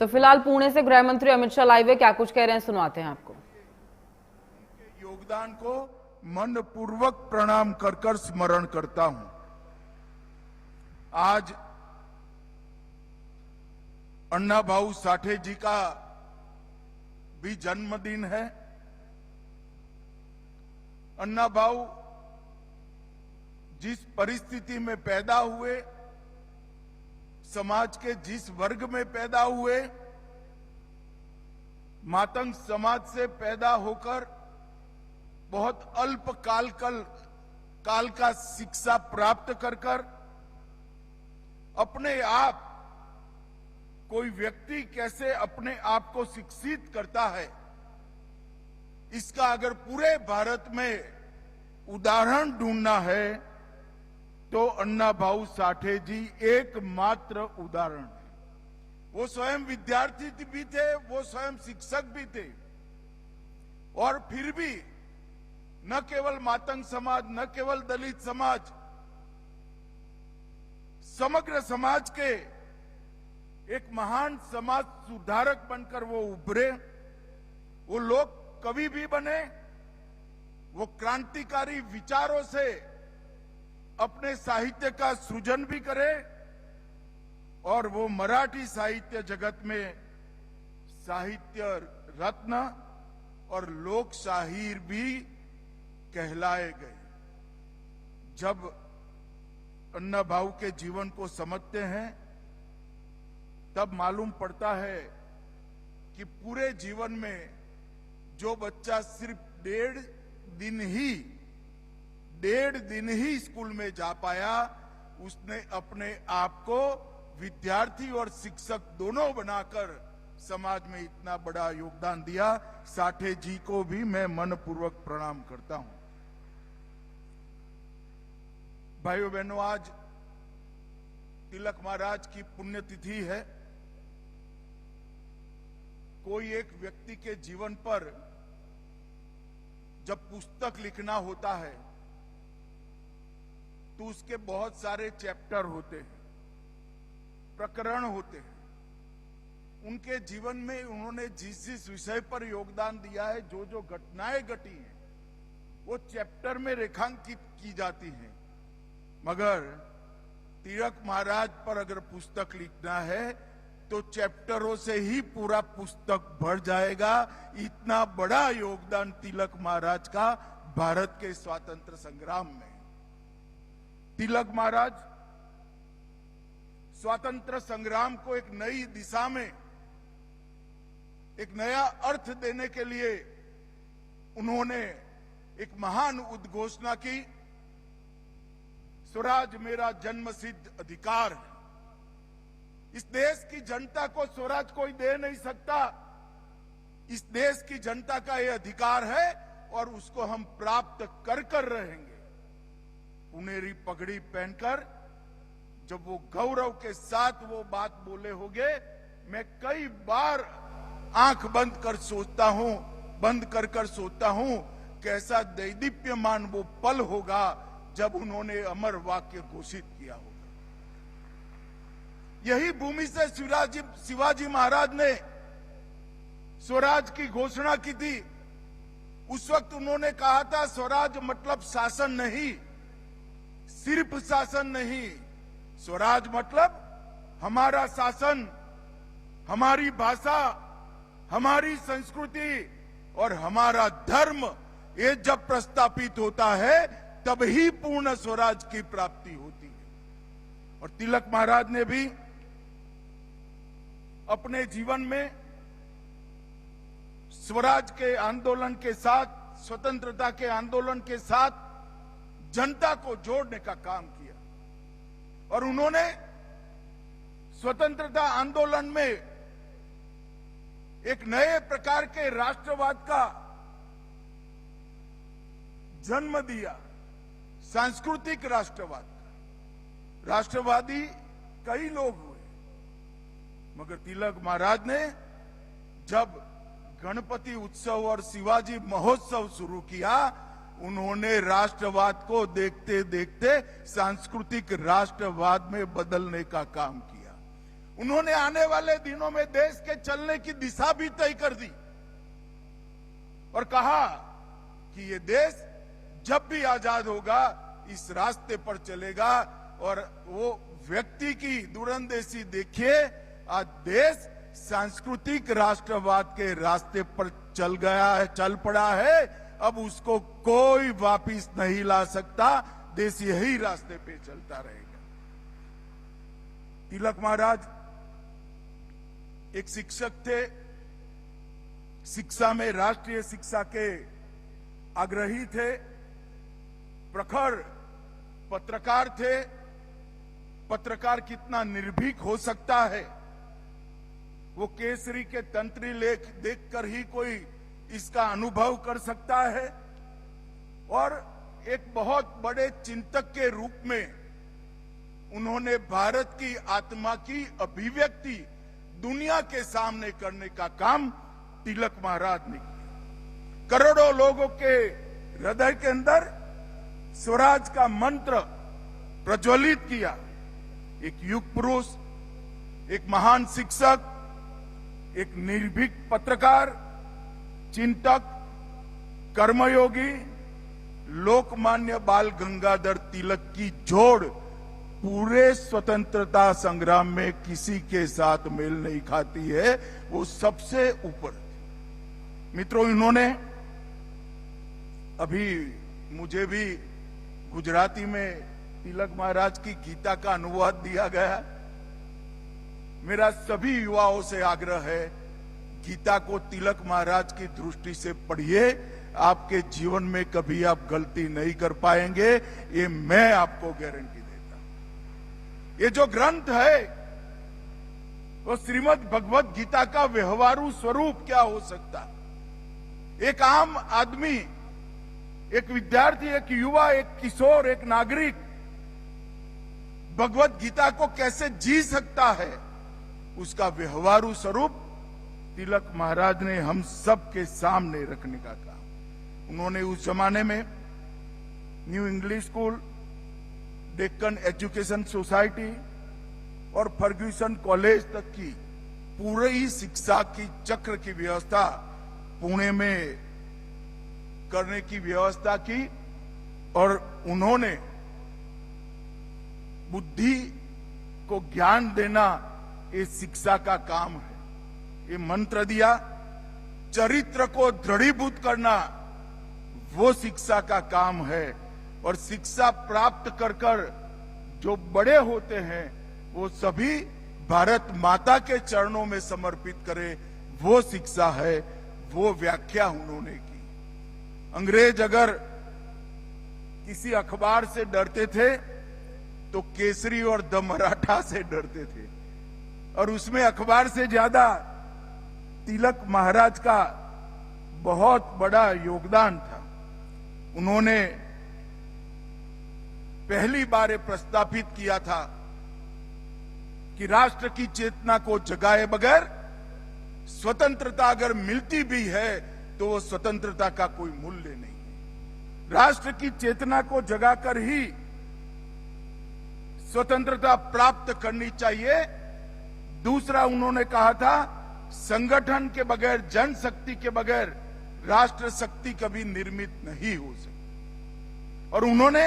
तो फिलहाल पुणे से गृह मंत्री अमित शाह लाइव है, क्या कुछ कह रहे हैं सुनवाते हैं आपको। योगदान को मन पूर्वक प्रणाम कर कर स्मरण करता हूं। आज अन्ना भाऊ साठे जी का भी जन्मदिन है। अन्ना भाऊ जिस परिस्थिति में पैदा हुए, समाज के जिस वर्ग में पैदा हुए, मातंग समाज से पैदा होकर बहुत अल्प काल का शिक्षा प्राप्त कर अपने आप, कोई व्यक्ति कैसे अपने आप को शिक्षित करता है, इसका अगर पूरे भारत में उदाहरण ढूंढना है तो अन्ना भाऊ साठे जी एकमात्र उदाहरण है। वो स्वयं विद्यार्थी भी थे, वो स्वयं शिक्षक भी थे, और फिर भी न केवल मातंग समाज, न केवल दलित समाज, समग्र समाज के एक महान समाज सुधारक बनकर वो उभरे। वो लोग कवि भी बने, वो क्रांतिकारी विचारों से अपने साहित्य का सृजन भी करे, और वो मराठी साहित्य जगत में साहित्य रत्न और लोक शाहीर भी कहलाए गए। जब अन्ना भाऊ के जीवन को समझते हैं तब मालूम पड़ता है कि पूरे जीवन में जो बच्चा सिर्फ डेढ़ दिन ही स्कूल में जा पाया, उसने अपने आप को विद्यार्थी और शिक्षक दोनों बनाकर समाज में इतना बड़ा योगदान दिया। साठे जी को भी मैं मनपूर्वक प्रणाम करता हूं। भाइयों बहनों, आज तिलक महाराज की पुण्यतिथि है। कोई एक व्यक्ति के जीवन पर जब पुस्तक लिखना होता है तो उसके बहुत सारे चैप्टर होते हैं, प्रकरण होते हैं। उनके जीवन में उन्होंने जिस जिस विषय पर योगदान दिया है, जो जो घटनाएं घटी हैं, वो चैप्टर में रेखांकित की जाती हैं। मगर तिलक महाराज पर अगर पुस्तक लिखना है तो चैप्टरों से ही पूरा पुस्तक भर जाएगा। इतना बड़ा योगदान तिलक महाराज का भारत के स्वातंत्र संग्राम में। तिलक महाराज स्वातंत्र संग्राम को एक नई दिशा में, एक नया अर्थ देने के लिए उन्होंने एक महान उद्घोषणा की, स्वराज मेरा जन्मसिद्ध अधिकार है। इस देश की जनता को स्वराज कोई दे नहीं सकता। इस देश की जनता का यह अधिकार है और उसको हम प्राप्त कर रहेंगे। पुनेरी पगड़ी पहनकर जब वो गौरव के साथ वो बात बोले होंगे, मैं कई बार आंख बंद कर सोचता हूं कैसा दैदीप्यमान वो पल होगा जब उन्होंने अमर वाक्य घोषित किया होगा। यही भूमि से शिवाजी महाराज ने स्वराज की घोषणा की थी। उस वक्त उन्होंने कहा था, स्वराज मतलब शासन नहीं, सिर्फ शासन नहीं, स्वराज मतलब हमारा शासन, हमारी भाषा, हमारी संस्कृति और हमारा धर्म, ये जब प्रस्तापित होता है तब ही पूर्ण स्वराज की प्राप्ति होती है। और तिलक महाराज ने भी अपने जीवन में स्वराज के आंदोलन के साथ, स्वतंत्रता के आंदोलन के साथ जनता को जोड़ने का काम किया। और उन्होंने स्वतंत्रता आंदोलन में एक नए प्रकार के राष्ट्रवाद का जन्म दिया, सांस्कृतिक राष्ट्रवाद का। राष्ट्रवादी कई लोग हुए, मगर तिलक महाराज ने जब गणपति उत्सव और शिवाजी महोत्सव शुरू किया, उन्होंने राष्ट्रवाद को देखते देखते सांस्कृतिक राष्ट्रवाद में बदलने का काम किया। उन्होंने आने वाले दिनों में देश के चलने की दिशा भी तय कर दी और कहा कि ये देश जब भी आजाद होगा इस रास्ते पर चलेगा। और वो व्यक्ति की दूरंदेशी देखिए, आज देश सांस्कृतिक राष्ट्रवाद के रास्ते पर चल गया है, चल पड़ा है। अब उसको कोई वापिस नहीं ला सकता। देश यही रास्ते पे चलता रहेगा। तिलक महाराज एक शिक्षक थे, शिक्षा में राष्ट्रीय शिक्षा के आग्रही थे, प्रखर पत्रकार थे। पत्रकार कितना निर्भीक हो सकता है, वो केसरी के तंत्री लेख देखकर ही कोई इसका अनुभव कर सकता है। और एक बहुत बड़े चिंतक के रूप में उन्होंने भारत की आत्मा की अभिव्यक्ति दुनिया के सामने करने का काम तिलक महाराज ने किया। करोड़ों लोगों के हृदय के अंदर स्वराज का मंत्र प्रज्वलित किया। एक युग पुरुष, एक महान शिक्षक, एक निर्भीक पत्रकार, चिंतक, कर्मयोगी, लोकमान्य बाल गंगाधर तिलक की जोड़ पूरे स्वतंत्रता संग्राम में किसी के साथ मेल नहीं खाती है। वो सबसे ऊपर। मित्रों, इन्होंने अभी मुझे भी गुजराती में तिलक महाराज की गीता का अनुवाद दिया गया। मेरा सभी युवाओं से आग्रह है, गीता को तिलक महाराज की दृष्टि से पढ़िए। आपके जीवन में कभी आप गलती नहीं कर पाएंगे, ये मैं आपको गारंटी देता हूं। ये जो ग्रंथ है वो श्रीमद् भगवत गीता का व्यवहारू स्वरूप क्या हो सकता। एक आम आदमी, एक विद्यार्थी, एक युवा, एक किशोर, एक नागरिक भगवत गीता को कैसे जी सकता है, उसका व्यवहारू स्वरूप तिलक महाराज ने हम सब के सामने रखने का काम। उन्होंने उस जमाने में new English school, Deccan education society और फर्ग्यूसन कॉलेज तक की पूरी शिक्षा की चक्र की व्यवस्था पुणे में करने की व्यवस्था की। और उन्होंने बुद्धि को ज्ञान देना ये शिक्षा का काम है। ये मंत्र दिया, चरित्र को दृढ़ीभूत करना वो शिक्षा का काम है। और शिक्षा प्राप्त कर कर जो बड़े होते हैं वो सभी भारत माता के चरणों में समर्पित करे, वो शिक्षा है। वो व्याख्या उन्होंने की। अंग्रेज अगर किसी अखबार से डरते थे तो केसरी और द मराठा से डरते थे। और उसमें अखबार से ज्यादा तिलक महाराज का बहुत बड़ा योगदान था। उन्होंने पहली बार ये प्रस्तावित किया था कि राष्ट्र की चेतना को जगाए बगैर स्वतंत्रता अगर मिलती भी है तो वो स्वतंत्रता का कोई मूल्य नहीं है। राष्ट्र की चेतना को जगाकर ही स्वतंत्रता प्राप्त करनी चाहिए। दूसरा उन्होंने कहा था, संगठन के बगैर, जनशक्ति के बगैर राष्ट्र शक्ति कभी निर्मित नहीं हो सकती। और उन्होंने